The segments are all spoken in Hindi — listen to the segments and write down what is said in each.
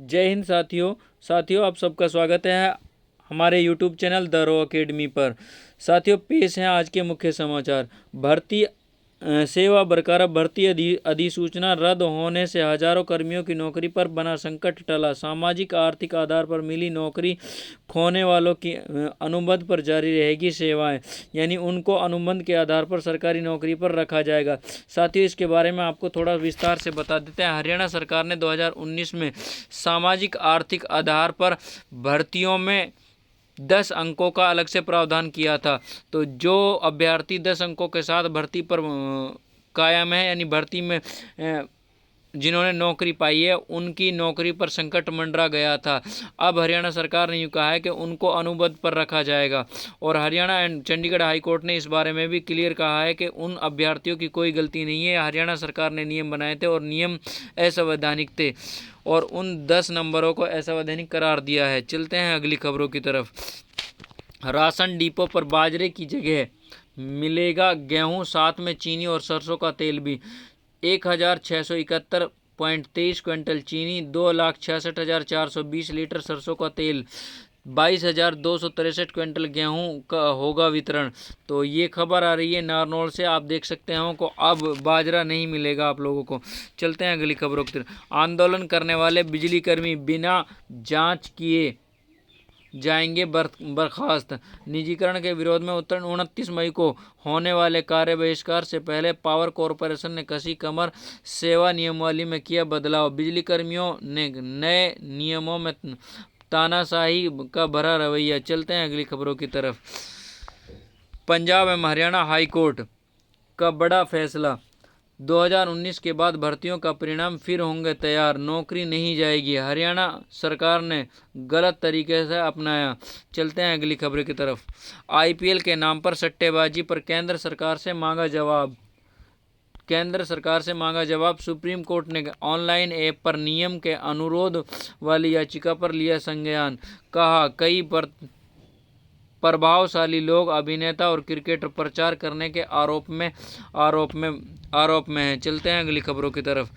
जय हिंद साथियों आप सबका स्वागत है हमारे YouTube channel the Row Academy पर। साथियों, पेश हैं आज के मुख्य समाचार। भर्ती सेवा बरकरार। भर्ती अधिसूचना रद्द होने से हजारों कर्मियों की नौकरी पर बना संकट टला। सामाजिक आर्थिक आधार पर मिली नौकरी खोने वालों की अनुबंध पर जारी रहेगी सेवाएं, यानी उनको अनुबंध के आधार पर सरकारी नौकरी पर रखा जाएगा। साथियों, इसके बारे में आपको थोड़ा विस्तार से बता देते हैं। हरियाणा सरकार ने 2019 में सामाजिक आर्थिक आधार पर भर्तियों में 10 अंकों का अलग से प्रावधान किया था। तो जो अभ्यर्थी 10 अंकों के साथ भर्ती पर कायम है, यानी भर्ती में जिन्होंने नौकरी पाई है, उनकी नौकरी पर संकट मंडरा गया था। अब हरियाणा सरकार ने यूँ कहा है कि उनको अनुबंध पर रखा जाएगा। और Haryana and Chandigarh high court ने इस बारे में भी क्लियर कहा है कि उन अभ्यर्थियों की कोई गलती नहीं है। हरियाणा सरकार ने नियम बनाए थे और नियम असंवैधानिक थे और उन 10 नंबरों को असंवैधानिक करार दिया है। चलते हैं अगली खबरों की तरफ। राशन डिपो पर बाजरे की जगह मिलेगा गेहूं, साथ में चीनी और सरसों का तेल भी। 1671.23 क्विंटल चीनी, 2,66,420 लीटर सरसों का तेल, 22,263 क्विंटल गेहूं का होगा वितरण। तो ये खबर आ रही है नारनौल से। आप देख सकते हो को अब बाजरा नहीं मिलेगा आप लोगों को। चलते हैं अगली खबरों की तरफ। आंदोलन करने वाले बिजली कर्मी बिना जांच किए जाएंगे बर्खास्त। निजीकरण के विरोध में उत्तर 29 मई को होने वाले कार्य बहिष्कार से पहले पावर कॉरपोरेशन ने कसी कमर। सेवा नियमावली में किया बदलाव। बिजली कर्मियों ने नए नियमों में तानाशाही का भरा रवैया। चलते हैं अगली खबरों की तरफ। पंजाब एवं हरियाणा हाई कोर्ट का बड़ा फैसला। 2019 के बाद भर्तियों का परिणाम फिर होंगे तैयार, नौकरी नहीं जाएगी। हरियाणा सरकार ने गलत तरीके से अपनाया। चलते हैं अगली खबर की तरफ। आईपीएल के नाम पर सट्टेबाजी पर केंद्र सरकार से मांगा जवाब। सुप्रीम कोर्ट ने ऑनलाइन ऐप पर नियम के अनुरोध वाली याचिका पर लिया संज्ञान। कहा कई प्रभावशाली लोग, अभिनेता और क्रिकेटर प्रचार करने के आरोप में हैं। चलते हैं अगली खबरों की तरफ।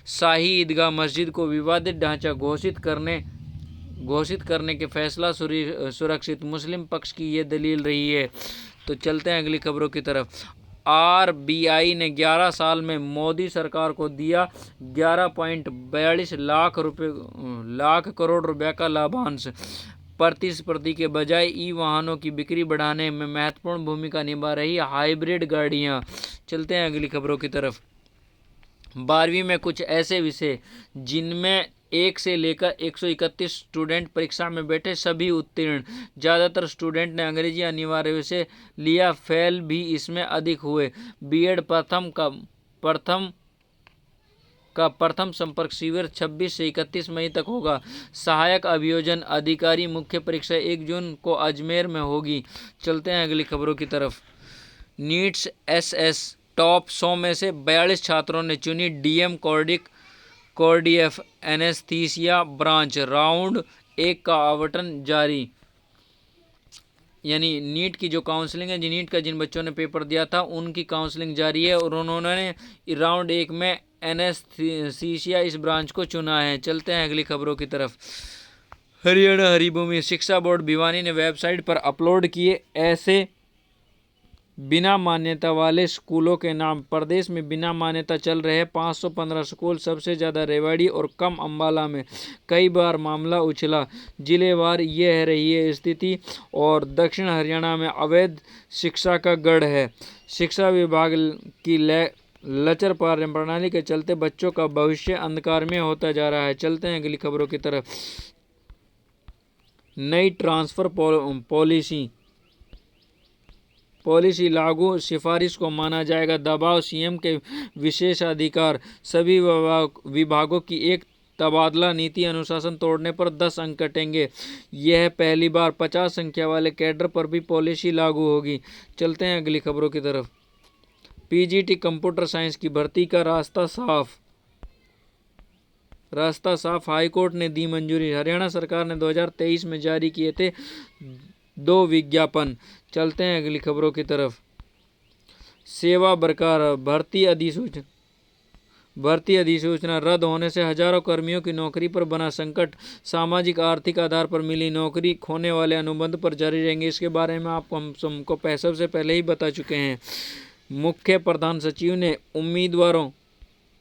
शाही ईदगाह मस्जिद को विवादित ढांचा घोषित करने के फैसला सुरक्षित। मुस्लिम पक्ष की ये दलील रही है। तो चलते हैं अगली खबरों की तरफ। आरबीआई ने 11 साल में मोदी सरकार को दिया 11.42 लाख करोड़ रुपए का लाभांश। प्रतिस्पर्धी के बजाय ई वाहनों की बिक्री बढ़ाने में महत्वपूर्ण भूमिका निभा रही हाइब्रिड गाड़ियां। चलते हैं अगली खबरों की तरफ। 12वीं में कुछ ऐसे विषय जिनमें 1 से लेकर 131 स्टूडेंट परीक्षा में बैठे, सभी उत्तीर्ण। ज़्यादातर स्टूडेंट ने अंग्रेजी अनिवार्य विषय लिया, फेल भी इसमें अधिक हुए। बीएड प्रथम संपर्क शिविर 26 से 31 मई तक होगा। सहायक अभियोजन अधिकारी मुख्य परीक्षा 1 जून को अजमेर में होगी। चलते हैं अगली खबरों की तरफ। नीट्स एसएस टॉप 100 में से 42 छात्रों ने चुनी डीएम कोर्डीएफ एनेस्थीसिया ब्रांच। राउंड 1 का आवंटन जारी। यानी नीट की जो काउंसलिंग है, नीट का जिन बच्चों ने पेपर दिया था उनकी काउंसलिंग जारी है और उन्होंने राउंड 1 में एनेस्थीसिया इस ब्रांच को चुना है। चलते हैं अगली खबरों की तरफ। हरियाणा हरिभूमि शिक्षा बोर्ड भिवानी ने वेबसाइट पर अपलोड किए ऐसे बिना मान्यता वाले स्कूलों के नाम। प्रदेश में बिना मान्यता चल रहे 515 स्कूल, सबसे ज़्यादा रेवाड़ी और कम अम्बाला में। कई बार मामला उछला, जिलेवार ये है रही है स्थिति। और दक्षिण हरियाणा में अवैध शिक्षा का गढ़ है। शिक्षा विभाग की लचर प्रणाली के चलते बच्चों का भविष्य अंधकार में होता जा रहा है। चलते हैं अगली खबरों की तरफ। नई ट्रांसफर पॉलिसी लागू, सिफारिश को माना जाएगा दबाव। सीएम के विशेषाधिकार, सभी विभागों की एक तबादला नीति। अनुशासन तोड़ने पर 10 अंक कटेंगे। यह पहली बार 50 संख्या वाले कैडर पर भी पॉलिसी लागू होगी। चलते हैं अगली खबरों की तरफ। पीजीटी कंप्यूटर साइंस की भर्ती का रास्ता साफ, हाईकोर्ट ने दी मंजूरी। हरियाणा सरकार ने 2023 में जारी किए थे 2 विज्ञापन। चलते हैं अगली खबरों की तरफ। सेवा बरकरार। भर्ती अधिसूचना भर्ती अधिसूचना रद्द होने से हजारों कर्मियों की नौकरी पर बना संकट। सामाजिक आर्थिक आधार पर मिली नौकरी खोने वाले अनुबंध पर जारी रहेंगे। इसके बारे में आपको हम सबको सबसे पहले ही बता चुके हैं। मुख्य प्रधान सचिव ने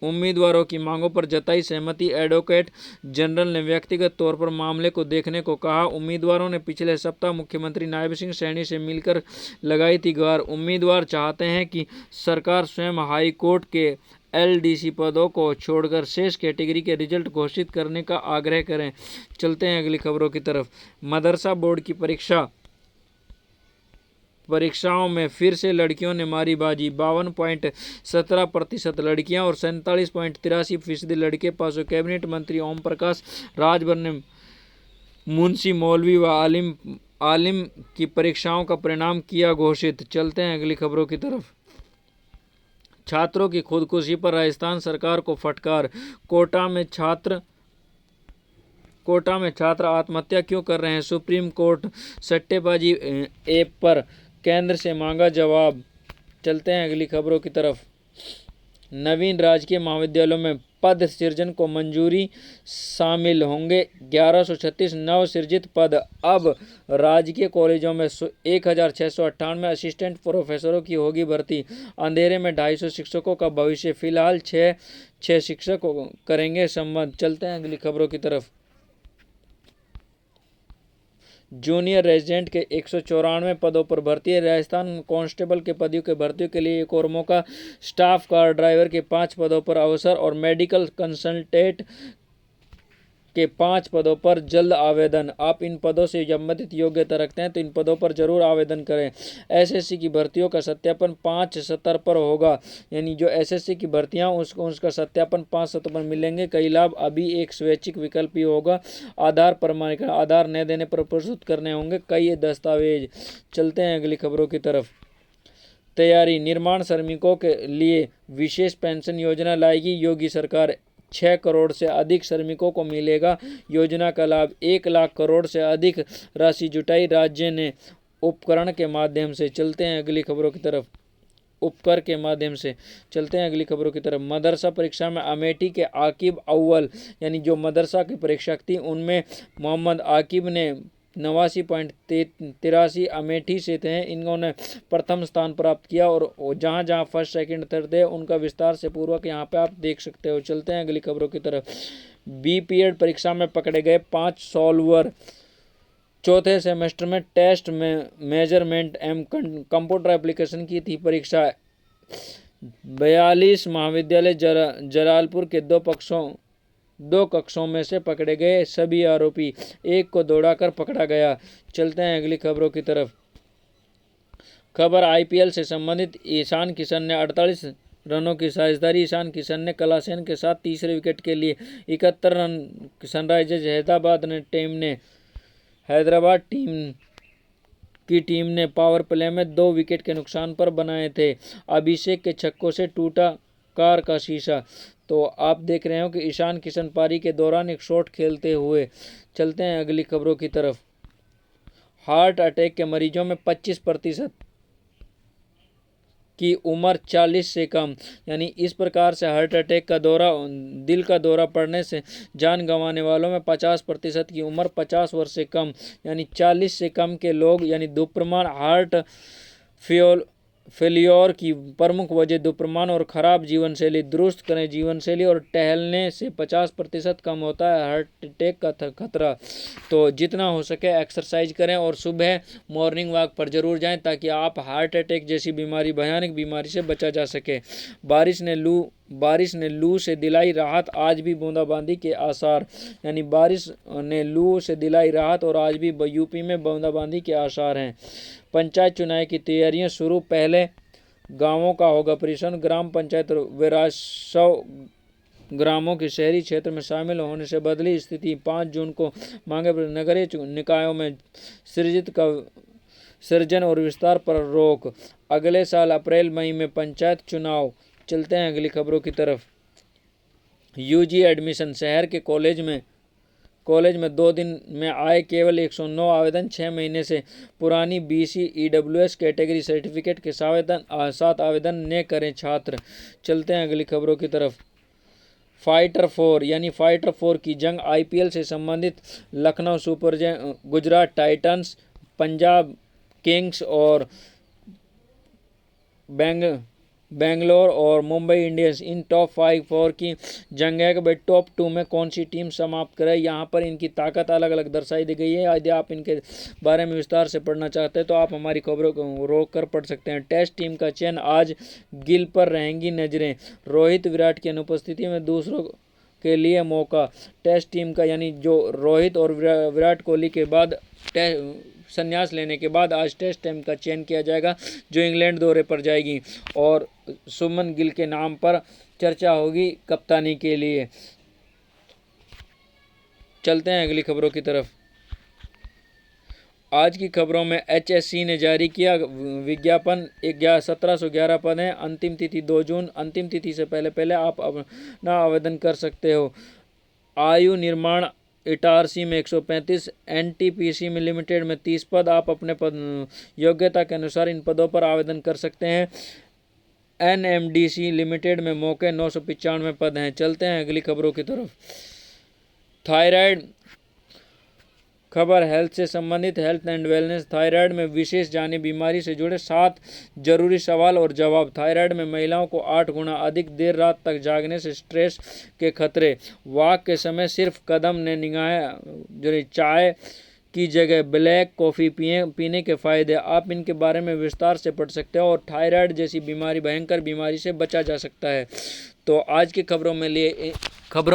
उम्मीदवारों की मांगों पर जताई सहमति। एडवोकेट जनरल ने व्यक्तिगत तौर पर मामले को देखने को कहा। उम्मीदवारों ने पिछले सप्ताह मुख्यमंत्री नायब सिंह सैनी से मिलकर लगाई थी गुहार। उम्मीदवार चाहते हैं कि सरकार स्वयं हाई कोर्ट के एलडीसी पदों को छोड़कर शेष कैटेगरी के रिजल्ट घोषित करने का आग्रह करें। चलते हैं अगली खबरों की तरफ। मदरसा बोर्ड की परीक्षाओं में फिर से लड़कियों ने मारी बाजी। 52.17% लड़कियां और 47.83% लड़के पास हुए। कैबिनेट मंत्री ओम प्रकाश राजभर ने मुंशी मौलवी व आलिम की परीक्षाओं का परिणाम किया घोषित। चलते हैं अगली खबरों की तरफ। छात्रों की खुदकुशी पर राजस्थान सरकार को फटकार। कोटा में छात्र आत्महत्या क्यों कर रहे हैं? सुप्रीम कोर्ट सट्टेबाजी ऐप पर केंद्र से मांगा जवाब। चलते हैं अगली खबरों की तरफ। नवीन राजकीय महाविद्यालयों में पद सृजन को मंजूरी, शामिल होंगे 1136 नव सृजित पद। अब राजकीय कॉलेजों में 1698 असिस्टेंट प्रोफेसरों की होगी भर्ती। अंधेरे में 250 शिक्षकों का भविष्य। फिलहाल 6 शिक्षक करेंगे संबंध। चलते हैं अगली खबरों की तरफ। जूनियर रेजिडेंट के 194 पदों पर भर्ती है। राजस्थान कांस्टेबल के पदों के भर्तियों के लिए एक और मौका। स्टाफ कार ड्राइवर के 5 पदों पर अवसर और मेडिकल कंसल्टेंट के 5 पदों पर जल्द आवेदन। आप इन पदों से संबंधित योग्यता रखते हैं तो इन पदों पर जरूर आवेदन करें। एसएससी की भर्तियों का सत्यापन 5 सितंबर पर होगा। यानी जो एसएससी की भर्तियां उसका सत्यापन 5 सितंबर मिलेंगे। कई लाभ। अभी एक स्वैच्छिक विकल्प ही होगा। आधार प्रमाणीकरण, आधार न देने पर प्रस्तुत करने होंगे कई दस्तावेज। चलते हैं अगली खबरों की तरफ। तैयारी। निर्माण श्रमिकों के लिए विशेष पेंशन योजना लाएगी योगी सरकार। 6 करोड़ से अधिक श्रमिकों को मिलेगा योजना का लाभ। 1 लाख करोड़ से अधिक राशि जुटाई राज्य ने उपकरण के माध्यम से। चलते हैं अगली खबरों की तरफ। उपकर के माध्यम से। चलते हैं अगली खबरों की तरफ। मदरसा परीक्षा में अमेठी के आकिब अव्वल। यानी जो मदरसा की परीक्षा थी उनमें मोहम्मद आकिब ने 89.83 अमेठी से थे। इन्होंने प्रथम स्थान प्राप्त किया और जहां जहां फर्स्ट सेकंड थर्ड थे उनका विस्तार से पूर्वक यहां पे आप देख सकते हो। चलते हैं अगली खबरों की तरफ। बीपीएड परीक्षा में पकड़े गए 5 सॉल्वर। चौथे सेमेस्टर में टेस्ट में मेजरमेंट एम कंप्यूटर एप्लीकेशन की थी परीक्षा। 42 महाविद्यालय जलालपुर के 2 कक्षों में से पकड़े गए सभी आरोपी। एक को दौड़ाकर पकड़ा गया। चलते हैं अगली खबरों की तरफ। खबर आईपीएल से संबंधित। ईशान किशन ने 48 रनों की साझेदारी। ईशान किशन ने कलासेन के साथ तीसरे विकेट के लिए 71 रन सनराइजर्स हैदराबाद टीम ने पावर प्ले में 2 विकेट के नुकसान पर बनाए थे। अभिषेक के छक्कों से टूटा कार का शीशा। तो आप देख रहे हो कि ईशान किशन पारी के दौरान एक शॉट खेलते हुए। चलते हैं अगली खबरों की तरफ। हार्ट अटैक के मरीजों में 25% की उम्र 40 से कम। यानी इस प्रकार से हार्ट अटैक का दिल का दौरा पड़ने से जान गंवाने वालों में 50% की उम्र 50 वर्ष से कम। यानी 40 से कम के लोग। यानी धूम्रपान हार्ट फेल्योर की प्रमुख वजह धूम्रपान और खराब जीवन शैली। दुरुस्त करें जीवन शैली और टहलने से 50% कम होता है हार्ट अटैक का खतरा। तो जितना हो सके एक्सरसाइज करें और सुबह मॉर्निंग वॉक पर जरूर जाएं ताकि आप हार्ट अटैक जैसी भयानक बीमारी से बचा जा सके। बारिश ने लू से दिलाई राहत। आज भी बूंदाबांदी के आसार। यानी बारिश ने लू से दिलाई राहत और आज भी यूपी में बूंदाबांदी के आसार हैं। पंचायत चुनाव की तैयारियां शुरू। पहले गांवों का होगा परीक्षण। ग्राम पंचायत 1,200 ग्रामों के शहरी क्षेत्र में शामिल होने से बदली स्थिति। 5 जून को मांगे नगरीय निकायों में सृजन और विस्तार पर रोक। अगले साल अप्रैल मई में पंचायत चुनाव। चलते हैं अगली खबरों की तरफ। UG admission. शहर के कॉलेज में 2 दिन में आए केवल 109 आवेदन। 6 महीने से पुरानी बीसी ईडब्ल्यूएस कैटेगरी सर्टिफिकेट के साथ आवेदन न करें छात्र। चलते हैं अगली खबरों की तरफ। फाइटर 4 यानी फाइटर 4 की जंग आईपीएल से संबंधित Lucknow super Gujarat Titans, Punjab Kings और बेंगलोर और मुंबई इंडियंस, इन टॉप 5 की जंग है कि भाई टॉप 2 में कौन सी टीम समाप्त करे। यहाँ पर इनकी ताकत अलग अलग दर्शाई दी गई है। यदि आप इनके बारे में विस्तार से पढ़ना चाहते हैं तो आप हमारी खबरों को रोक कर पढ़ सकते हैं। टेस्ट टीम का चयन, आज गिल पर रहेंगी नजरें, रोहित विराट की अनुपस्थिति में दूसरों के लिए मौका। टेस्ट टीम का यानी जो रोहित और विराट कोहली के बाद संन्यास लेने के बाद आज टेस्ट टीम का चयन किया जाएगा जो इंग्लैंड दौरे पर जाएगी और सुमन गिल के नाम पर चर्चा होगी कप्तानी के लिए। चलते हैं अगली खबरों की तरफ। आज की खबरों में एचएससी ने जारी किया विज्ञापन, 1711 पद हैं, अंतिम तिथि 2 जून। अंतिम तिथि से पहले आप अपना आवेदन कर सकते हो। आयु निर्माण इटारसी में 135, एनटीपीसी में लिमिटेड में 30 पद। आप अपने पद योग्यता के अनुसार इन पदों पर आवेदन कर सकते हैं। एनएमडीसी लिमिटेड में मौके 995 पद हैं। चलते हैं अगली खबरों की तरफ। थायराइड खबर हेल्थ से संबंधित, हेल्थ एंड वेलनेस। थायराइड में विशेष जानी बीमारी से जुड़े 7 जरूरी सवाल और जवाब। थायराइड में महिलाओं को 8 गुना अधिक देर रात तक जागने से स्ट्रेस के खतरे। वॉक के समय सिर्फ कदम ने निगाहें, चाय की जगह ब्लैक कॉफ़ी पीने के फ़ायदे। आप इनके बारे में विस्तार से पढ़ सकते हो और थायराइड जैसी बीमारी, भयंकर बीमारी से बचा जा सकता है। तो आज की खबरों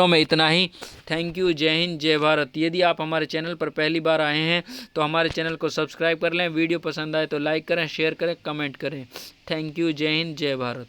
में इतना ही। Thank you. जय हिंद, जय भारत। यदि आप हमारे चैनल पर पहली बार आए हैं तो हमारे चैनल को सब्सक्राइब कर लें। वीडियो पसंद आए तो लाइक करें, शेयर करें, कमेंट करें। Thank you. जय हिंद, जय भारत।